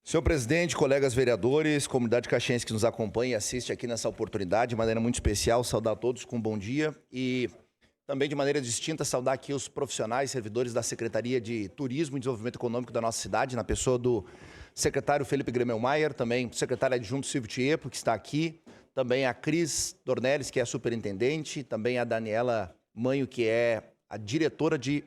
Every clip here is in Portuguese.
Senhor presidente, colegas vereadores, comunidade caxiense que nos acompanha e assiste aqui nessa oportunidade, de maneira muito especial, saudar a todos com um bom dia e também de maneira distinta saudar aqui os profissionais, servidores da Secretaria de Turismo e Desenvolvimento Econômico da nossa cidade, na pessoa do secretário Felipe Gremelmaier, também o secretário adjunto Silvio Tiepo, que está aqui, também a Cris Dornelles, que é a superintendente, também a Daniela Manho, que é a diretora de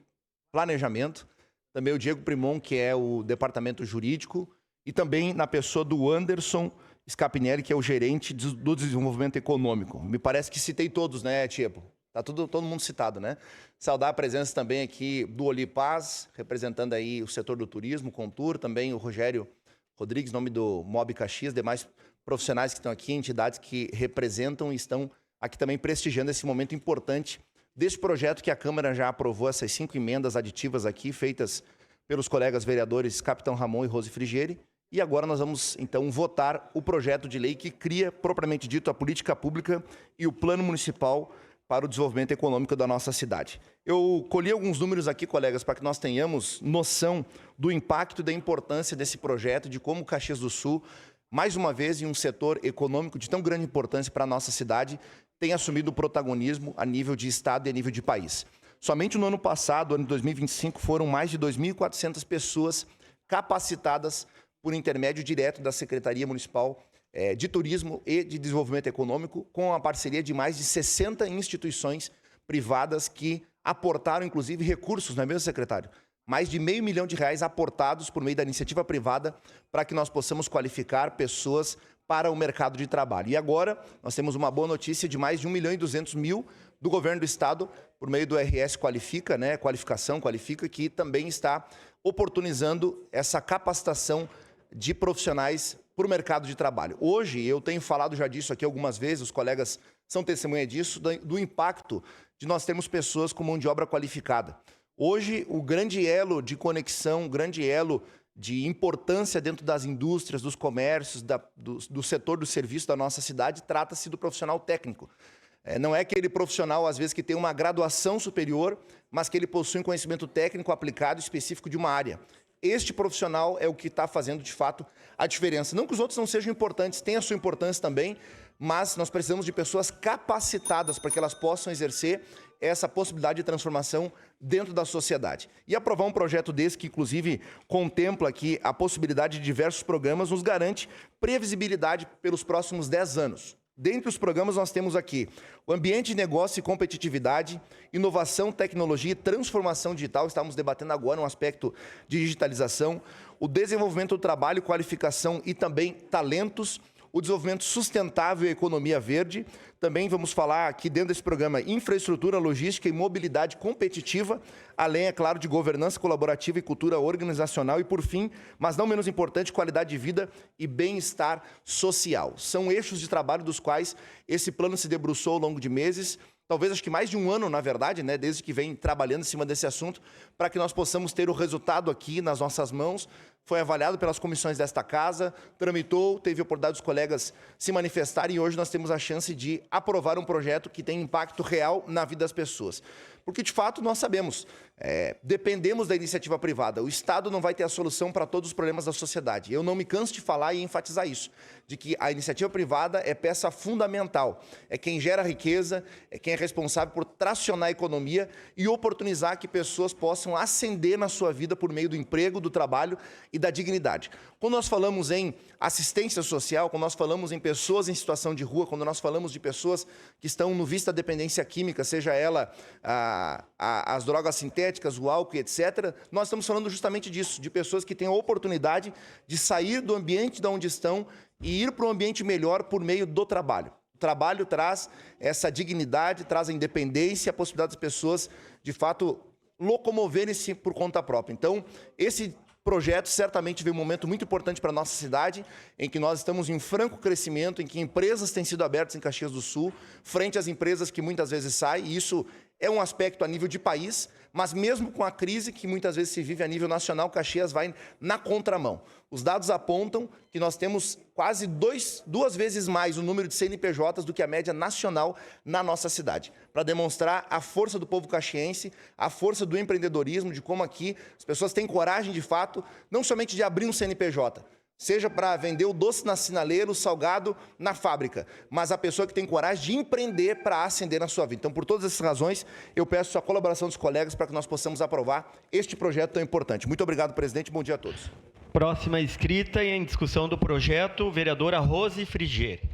planejamento, também o Diego Primon, que é o departamento jurídico, e também na pessoa do Anderson Scapinelli, que é o gerente do desenvolvimento econômico. Me parece que citei todos, né, Tiepo? Está todo mundo citado, né? Saudar a presença também aqui do Oli Paz, representando aí o setor do turismo, Contur, também o Rogério Rodrigues, nome do Mob Caxias, demais profissionais que estão aqui, entidades que representam e estão aqui também prestigiando esse momento importante desse projeto que a Câmara já aprovou, essas 5 emendas aditivas aqui, feitas pelos colegas vereadores Capitão Ramon e Rose Frigieri. E agora nós vamos, então, votar o projeto de lei que cria, propriamente dito, a política pública e o plano municipal para o desenvolvimento econômico da nossa cidade. Eu colhi alguns números aqui, colegas, para que nós tenhamos noção do impacto e da importância desse projeto, de como Caxias do Sul, mais uma vez, em um setor econômico de tão grande importância para a nossa cidade, tem assumido o protagonismo a nível de Estado e a nível de país. Somente no ano passado, ano de 2025, foram mais de 2.400 pessoas capacitadas por intermédio direto da Secretaria Municipal de Turismo e de Desenvolvimento Econômico, com a parceria de mais de 60 instituições privadas que aportaram, inclusive, recursos, não é mesmo, secretário? Mais de R$500 milhão aportados por meio da iniciativa privada para que nós possamos qualificar pessoas para o mercado de trabalho. E agora nós temos uma boa notícia de mais de R$1.200.000 do governo do estado, por meio do RS Qualifica, né, Qualificação, Qualifica, que também está oportunizando essa capacitação de profissionais para o mercado de trabalho. Hoje, eu tenho falado já disso aqui algumas vezes, os colegas são testemunha disso, do impacto de nós termos pessoas com mão de obra qualificada. Hoje, o grande elo de conexão, o grande elo de importância dentro das indústrias, dos comércios, do setor do serviço da nossa cidade, trata-se do profissional técnico. Não é aquele profissional, às vezes, que tem uma graduação superior, mas que ele possui um conhecimento técnico aplicado específico de uma área. Este profissional é o que está fazendo, de fato, a diferença. Não que os outros não sejam importantes, tem a sua importância também, mas nós precisamos de pessoas capacitadas para que elas possam exercer essa possibilidade de transformação dentro da sociedade. E aprovar um projeto desse, que inclusive contempla aqui a possibilidade de diversos programas, nos garante previsibilidade pelos próximos 10 anos. Dentre os programas, nós temos aqui o ambiente de negócio e competitividade, inovação, tecnologia e transformação digital. Estamos debatendo agora um aspecto de digitalização, o desenvolvimento do trabalho, qualificação e também talentos, o desenvolvimento sustentável e economia verde. Também vamos falar aqui dentro desse programa infraestrutura, logística e mobilidade competitiva, além, é claro, de governança colaborativa e cultura organizacional e, por fim, mas não menos importante, qualidade de vida e bem-estar social. São eixos de trabalho dos quais esse plano se debruçou ao longo de meses, talvez acho que mais de um ano, na verdade, né, desde que vem trabalhando em cima desse assunto, para que nós possamos ter o resultado aqui nas nossas mãos. Foi avaliado pelas comissões desta casa, tramitou, teve a oportunidade dos colegas se manifestarem e hoje nós temos a chance de aprovar um projeto que tem impacto real na vida das pessoas. Porque, de fato, nós sabemos, dependemos da iniciativa privada. O Estado não vai ter a solução para todos os problemas da sociedade. Eu não me canso de falar e enfatizar isso, de que a iniciativa privada é peça fundamental. É quem gera riqueza, é quem é responsável por tracionar a economia e oportunizar que pessoas possam ascender na sua vida por meio do emprego, do trabalho e da dignidade. Quando nós falamos em assistência social, quando nós falamos em pessoas em situação de rua, quando nós falamos de pessoas que estão no vício da dependência química, seja ela as drogas sintéticas, o álcool, etc., nós estamos falando justamente disso, de pessoas que têm a oportunidade de sair do ambiente de onde estão e ir para um ambiente melhor por meio do trabalho. O trabalho traz essa dignidade, traz a independência, a possibilidade das pessoas, de fato, locomoverem-se por conta própria. Então, esse projeto certamente veio um momento muito importante para a nossa cidade, em que nós estamos em franco crescimento, em que empresas têm sido abertas em Caxias do Sul, frente às empresas que muitas vezes saem, e isso é um aspecto a nível de país, Mas mesmo com a crise que muitas vezes se vive a nível nacional, Caxias vai na contramão. Os dados apontam que nós temos quase duas vezes mais o número de CNPJs do que a média nacional na nossa cidade, para demonstrar a força do povo caxiense, a força do empreendedorismo, de como aqui as pessoas têm coragem, de fato, não somente de abrir um CNPJ, seja para vender o doce na sinaleira, o salgado na fábrica, mas a pessoa que tem coragem de empreender para ascender na sua vida. Então, por todas essas razões, eu peço a colaboração dos colegas para que nós possamos aprovar este projeto tão importante. Muito obrigado, presidente. Bom dia a todos. Próxima inscrita em discussão do projeto, vereadora Rose Frigieri.